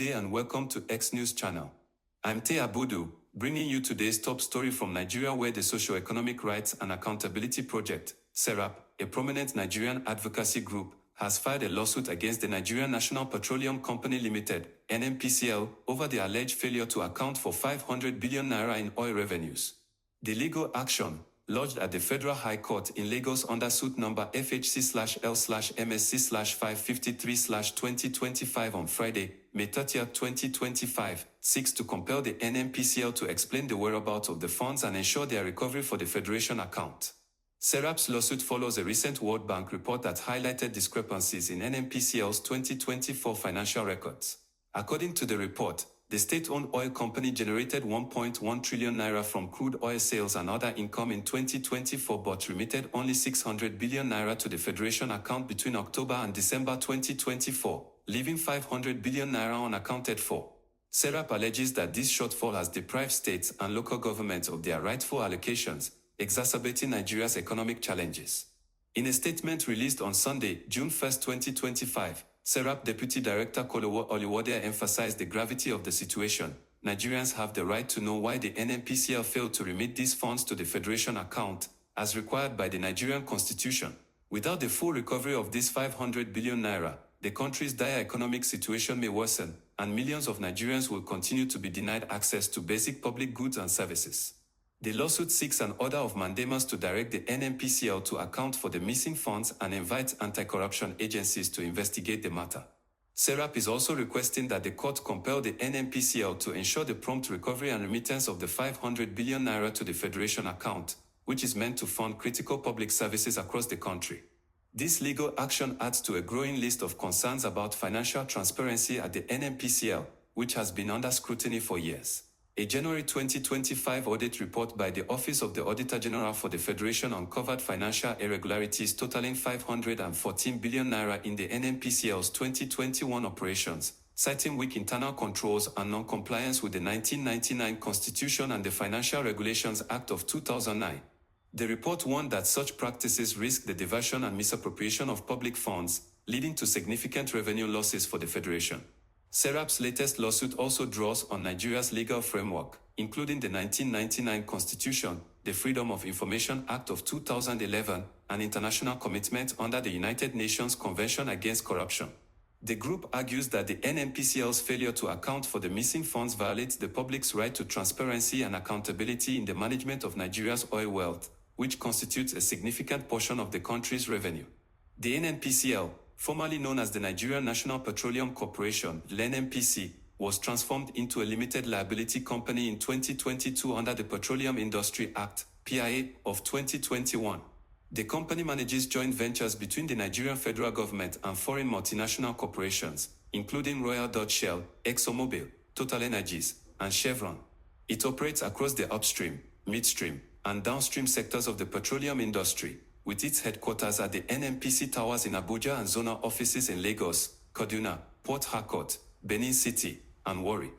day and welcome to X News channel. I'm Te Abudu, bringing you today's top story from Nigeria, where the Socio-Economic Rights and Accountability Project, SERAP, a prominent Nigerian advocacy group, has filed a lawsuit against the Nigerian National Petroleum Company Limited, NNPCL, over the alleged failure to account for 500 billion naira in oil revenues. The legal action, lodged at the Federal High Court in Lagos under suit number FHC/L/MSC/553/2025 on Friday, May 30, 2025, seeks to compel the NNPCL to explain the whereabouts of the funds and ensure their recovery for the Federation account. SERAP's lawsuit follows a recent World Bank report that highlighted discrepancies in NNPCL's 2024 financial records. According to the report, the state-owned oil company generated 1.1 trillion naira from crude oil sales and other income in 2024 but remitted only 600 billion naira to the Federation account between October and December 2024, leaving 500 billion naira unaccounted for. SERAP alleges that this shortfall has deprived states and local governments of their rightful allocations, exacerbating Nigeria's economic challenges. In a statement released on Sunday, June 1, 2025, SERAP Deputy Director Kolowo Oluwode emphasized the gravity of the situation. Nigerians have the right to know why the NNPCL failed to remit these funds to the Federation account, as required by the Nigerian Constitution. Without the full recovery of this 500 billion naira, the country's dire economic situation may worsen, and millions of Nigerians will continue to be denied access to basic public goods and services. The lawsuit seeks an order of mandamus to direct the NNPCL to account for the missing funds and invites anti-corruption agencies to investigate the matter. SERAP is also requesting that the court compel the NNPCL to ensure the prompt recovery and remittance of the 500 billion naira to the Federation account, which is meant to fund critical public services across the country. This legal action adds to a growing list of concerns about financial transparency at the NNPCL, which has been under scrutiny for years. A January 2025 audit report by the Office of the Auditor General for the Federation uncovered financial irregularities totaling 514 billion naira in the NNPCL's 2021 operations, citing weak internal controls and non-compliance with the 1999 Constitution and the Financial Regulations Act of 2009. The report warned that such practices risk the diversion and misappropriation of public funds, leading to significant revenue losses for the Federation. SERAP's latest lawsuit also draws on Nigeria's legal framework, including the 1999 Constitution, the Freedom of Information Act of 2011, and international commitment under the United Nations Convention Against Corruption. The group argues that the NNPCL's failure to account for the missing funds violates the public's right to transparency and accountability in the management of Nigeria's oil wealth, which constitutes a significant portion of the country's revenue. The NNPCL, formerly known as the Nigerian National Petroleum Corporation, (NNPC), was transformed into a limited liability company in 2022 under the Petroleum Industry Act, PIA, of 2021. The company manages joint ventures between the Nigerian federal government and foreign multinational corporations, including Royal Dutch Shell, ExxonMobil, TotalEnergies, and Chevron. It operates across the upstream, midstream, and downstream sectors of the petroleum industry, with its headquarters at the NNPC Towers in Abuja and zonal offices in Lagos, Kaduna, Port Harcourt, Benin City, and Warri.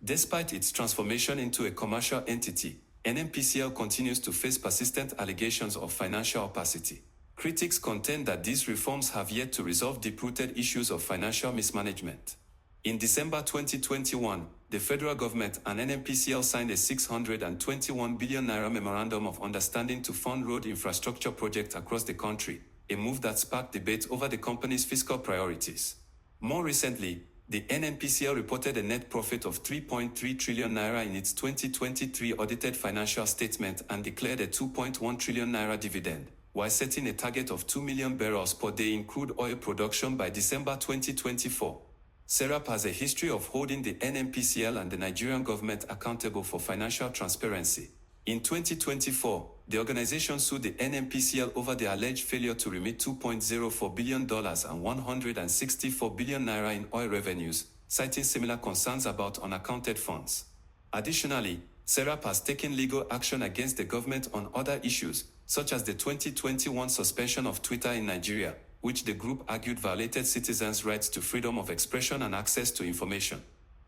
Despite its transformation into a commercial entity, NNPCL continues to face persistent allegations of financial opacity. Critics contend that these reforms have yet to resolve deep-rooted issues of financial mismanagement. In December 2021, the federal government and NNPCL signed a 621 billion naira memorandum of understanding to fund road infrastructure projects across the country, a move that sparked debate over the company's fiscal priorities. More recently, the NNPCL reported a net profit of 3.3 trillion naira in its 2023 audited financial statement and declared a 2.1 trillion naira dividend, while setting a target of 2 million barrels per day in crude oil production by December 2024. SERAP has a history of holding the NNPCL and the Nigerian government accountable for financial transparency. In 2024, the organization sued the NNPCL over the alleged failure to remit $2.04 billion and 164 billion naira in oil revenues, citing similar concerns about unaccounted funds. Additionally, SERAP has taken legal action against the government on other issues, such as the 2021 suspension of Twitter in Nigeria, which the group argued violated citizens' rights to freedom of expression and access to information.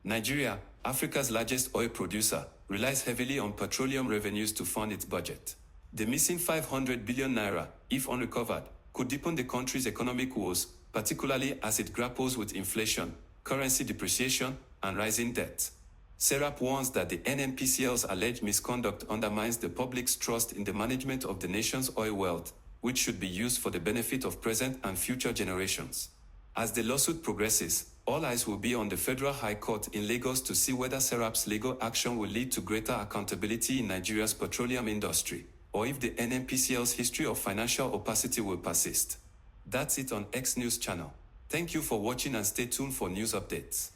Nigeria, Africa's largest oil producer, relies heavily on petroleum revenues to fund its budget. The missing 500 billion naira, if unrecovered, could deepen the country's economic woes, particularly as it grapples with inflation, currency depreciation, and rising debt. SERAP warns that the NNPCL's alleged misconduct undermines the public's trust in the management of the nation's oil wealth, which should be used for the benefit of present and future generations. As the lawsuit progresses, all eyes will be on the Federal High Court in Lagos to see whether SERAP's legal action will lead to greater accountability in Nigeria's petroleum industry, or if the NNPCL's history of financial opacity will persist. That's it on X News channel. Thank you for watching and stay tuned for news updates.